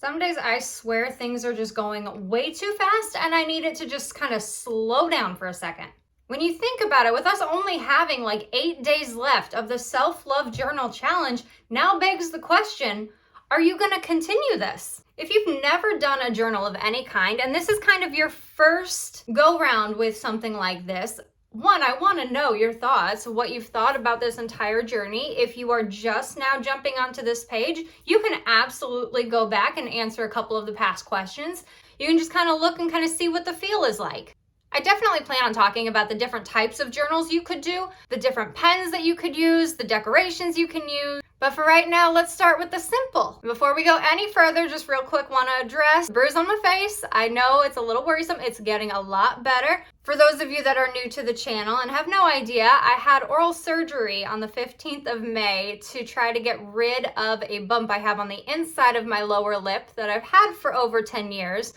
Some days I swear things are just going way too fast and I need it to just kind of slow down for a second. When you think about it, with us only having like 8 days left of the Self-Love Journal Challenge, now begs the question, are you going to continue this? If you've never done a journal of any kind, and this is kind of your first go round with something like this, one, I want to know your thoughts, what you've thought about this entire journey. If you are just now jumping onto this page, you can absolutely go back and answer a couple of the past questions. You can just kind of look and kind of see what the feel is like. I definitely plan on talking about the different types of journals you could do, the different pens that you could use, the decorations you can use. But for right now, let's start with the simple. Before we go any further, just real quick, want to address the bruise on my face. I know it's a little worrisome. It's getting a lot better. For those of you that are new to the channel and have no idea, I had oral surgery on the 15th of May to try to get rid of a bump I have on the inside of my lower lip that I've had for over 10 years.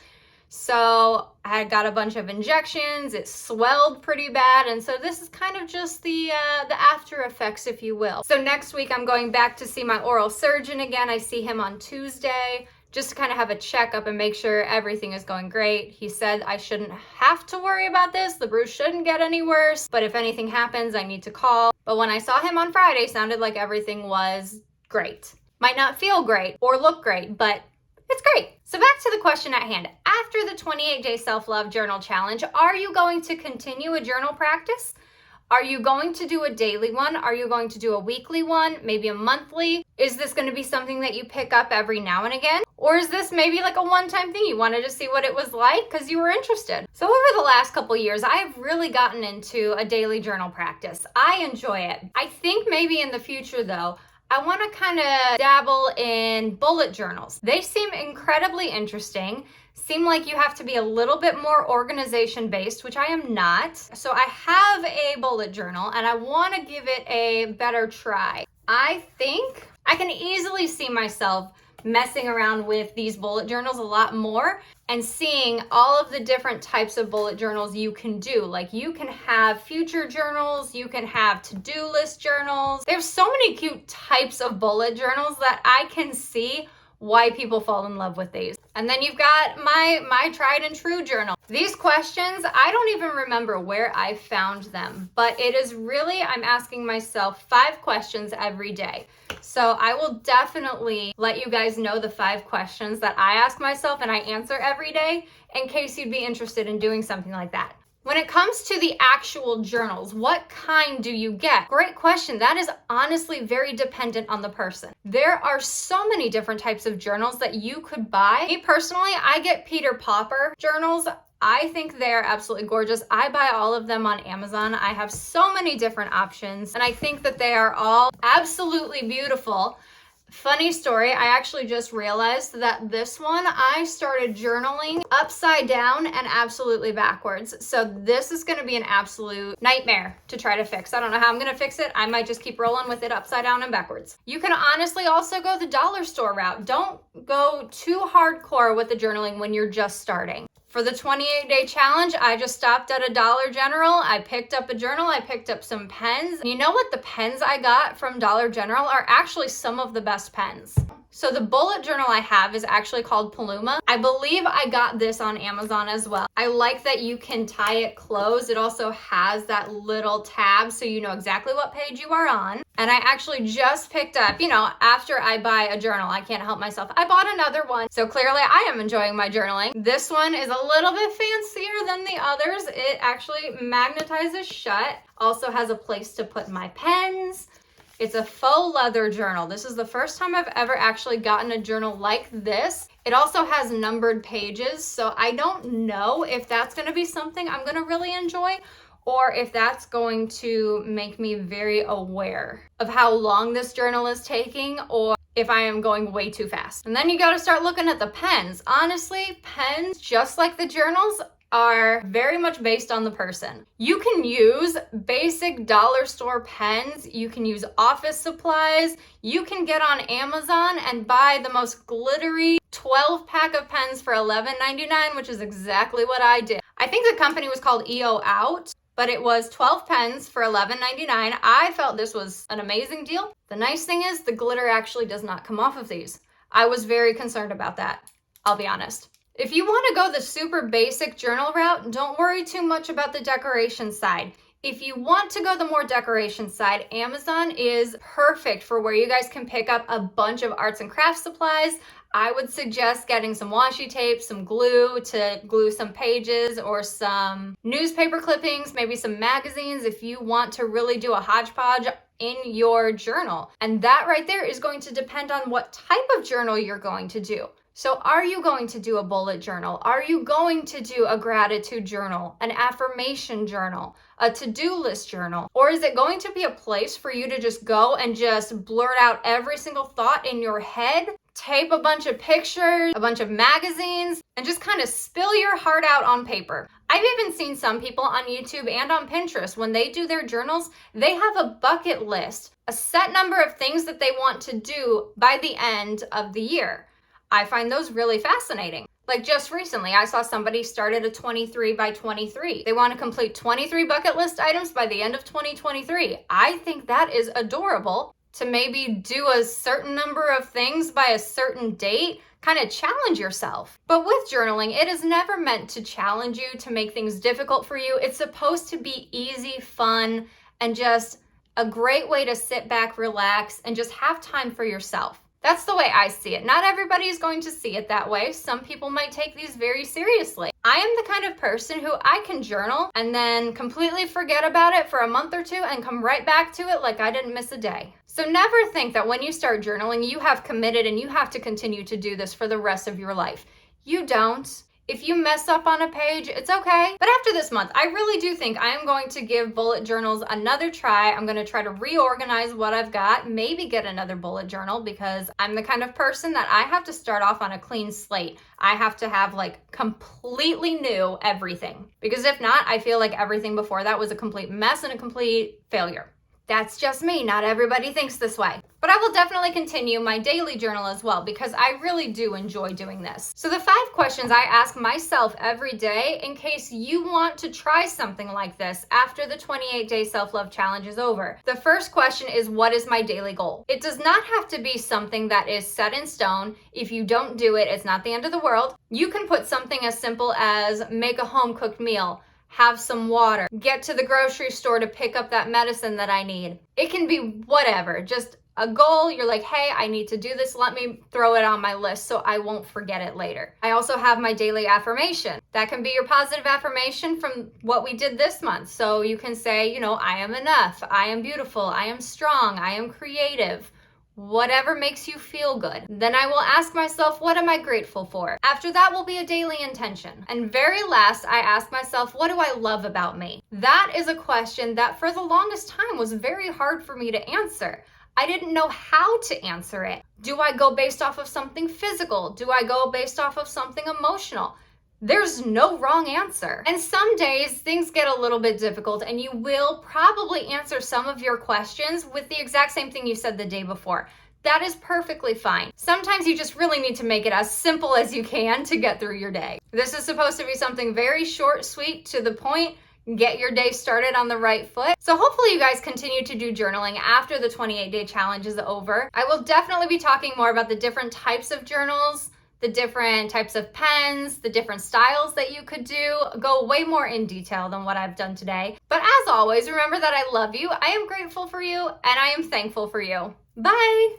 So I got a bunch of injections, it swelled pretty bad, and so this is kind of just the after effects, if you will. So next week I'm going back to see my oral surgeon again. I see him on Tuesday, just to kind of have a checkup and make sure everything is going great. He said I shouldn't have to worry about this, the bruise shouldn't get any worse, but if anything happens, I need to call. But when I saw him on Friday, sounded like everything was great. Might not feel great or look great, but it's great. So back to the question at hand. After the 28-day self-love journal challenge, are you going to continue a journal practice? Are you going to do a daily one? Are you going to do a weekly one? Maybe a monthly? Is this going to be something that you pick up every now and again? Or is this maybe like a one-time thing? You wanted to see what it was like because you were interested. So over the last couple years, I've really gotten into a daily journal practice. I enjoy it. I think maybe in the future though, I want to kind of dabble in bullet journals. They seem incredibly interesting, seem like you have to be a little bit more organization based, which I am not. So I have a bullet journal and I want to give it a better try. I think I can easily see myself messing around with these bullet journals a lot more and seeing all of the different types of bullet journals you can do. Like you can have future journals, you can have to-do list journals. There's so many cute types of bullet journals that I can see why people fall in love with these. And then you've got my tried and true journal. These questions, I don't even remember where I found them, but it is really, I'm asking myself 5 questions every day. So I will definitely let you guys know the 5 questions that I ask myself and I answer every day in case you'd be interested in doing something like that. When it comes to the actual journals, what kind do you get? Great question. That is honestly very dependent on the person. There are so many different types of journals that you could buy. Me personally, I get Peter Popper journals. I think they're absolutely gorgeous. I buy all of them on Amazon. I have so many different options, and I think that they are all absolutely beautiful. Funny story, I actually just realized that this one, I started journaling upside down and absolutely backwards. So this is going to be an absolute nightmare to try to fix. I don't know how I'm going to fix it. I might just keep rolling with it upside down and backwards. You can honestly also go the dollar store route. Don't go too hardcore with the journaling when you're just starting. For the 28-day challenge, I just stopped at a Dollar General. I picked up a journal. I picked up some pens. And you know what? The pens I got from Dollar General are actually some of the best pens. So the bullet journal I have is actually called Paluma. I believe I got this on Amazon as well. I like that you can tie it closed. It also has that little tab so you know exactly what page you are on. And I actually just picked up, after I buy a journal, I can't help myself. I bought another one. So clearly I am enjoying my journaling. This one is a little bit fancier than the others. It actually magnetizes shut. Also has a place to put my pens. It's a faux leather journal. This is the first time I've ever actually gotten a journal like this. It also has numbered pages, so I don't know if that's going to be something I'm going to really enjoy or if that's going to make me very aware of how long this journal is taking or if I am going way too fast. And then you got to start looking at the pens. Honestly, pens, just like the journals, are very much based on the person. You can use basic dollar store pens, you can use office supplies, you can get on Amazon and buy the most glittery 12-pack of pens for $11.99, which is exactly what I did. I think the company was called EO Out, but it was 12 pens for $11.99. I felt this was an amazing deal. The nice thing is the glitter actually does not come off of these. I was very concerned about that. I'll be honest. If you want to go the super basic journal route, don't worry too much about the decoration side. If you want to go the more decoration side, Amazon is perfect for where you guys can pick up a bunch of arts and crafts supplies. I would suggest getting some washi tape, some glue to glue some pages, or some newspaper clippings, maybe some magazines if you want to really do a hodgepodge in your journal. And that right there is going to depend on what type of journal you're going to do. So are you going to do a bullet journal? Are you going to do a gratitude journal, an affirmation journal, a to-do list journal? Or is it going to be a place for you to just go and just blurt out every single thought in your head, tape a bunch of pictures, a bunch of magazines, and just kind of spill your heart out on paper? I've even seen some people on YouTube and on Pinterest, when they do their journals, they have a bucket list, a set number of things that they want to do by the end of the year. I find those really fascinating. Like just recently, I saw somebody started a 23 by 23. They want to complete 23 bucket list items by the end of 2023. I think that is adorable to maybe do a certain number of things by a certain date, kind of challenge yourself. But with journaling, it is never meant to challenge you, to make things difficult for you. It's supposed to be easy, fun, and just a great way to sit back, relax, and just have time for yourself. That's the way I see it. Not everybody is going to see it that way. Some people might take these very seriously. I am the kind of person who I can journal and then completely forget about it for a month or two and come right back to it like I didn't miss a day. So never think that when you start journaling, you have committed and you have to continue to do this for the rest of your life. You don't. If you mess up on a page, it's okay. But after this month, I really do think I am going to give bullet journals another try. I'm going to try to reorganize what I've got, maybe get another bullet journal, because I'm the kind of person that I have to start off on a clean slate. I have to have like completely new everything, because if not, I feel like everything before that was a complete mess and a complete failure. That's just me. Not everybody thinks this way. But I will definitely continue my daily journal as well, because I really do enjoy doing this. So the 5 questions I ask myself every day in case you want to try something like this after the 28-day self-love challenge is over. The first question is, what is my daily goal? It does not have to be something that is set in stone. If you don't do it, it's not the end of the world. You can put something as simple as make a home-cooked meal, have some water, get to the grocery store to pick up that medicine that I need. It can be whatever, just a goal. You're like, hey, I need to do this. Let me throw it on my list so I won't forget it later. I also have my daily affirmation. That can be your positive affirmation from what we did this month. So you can say, I am enough, I am beautiful, I am strong, I am creative. Whatever makes you feel good. Then I will ask myself, what am I grateful for? After that will be a daily intention. And very last, I ask myself, what do I love about me? That is a question that for the longest time was very hard for me to answer. I didn't know how to answer it. Do I go based off of something physical? Do I go based off of something emotional? There's no wrong answer. And some days things get a little bit difficult and you will probably answer some of your questions with the exact same thing you said the day before. That is perfectly fine. Sometimes you just really need to make it as simple as you can to get through your day. This is supposed to be something very short, sweet, to the point. Get your day started on the right foot. So hopefully you guys continue to do journaling after the 28-day challenge is over. I will definitely be talking more about the different types of journals, the different types of pens, the different styles that you could do, go way more in detail than what I've done today. But as always, remember that I love you, I am grateful for you, and I am thankful for you. Bye!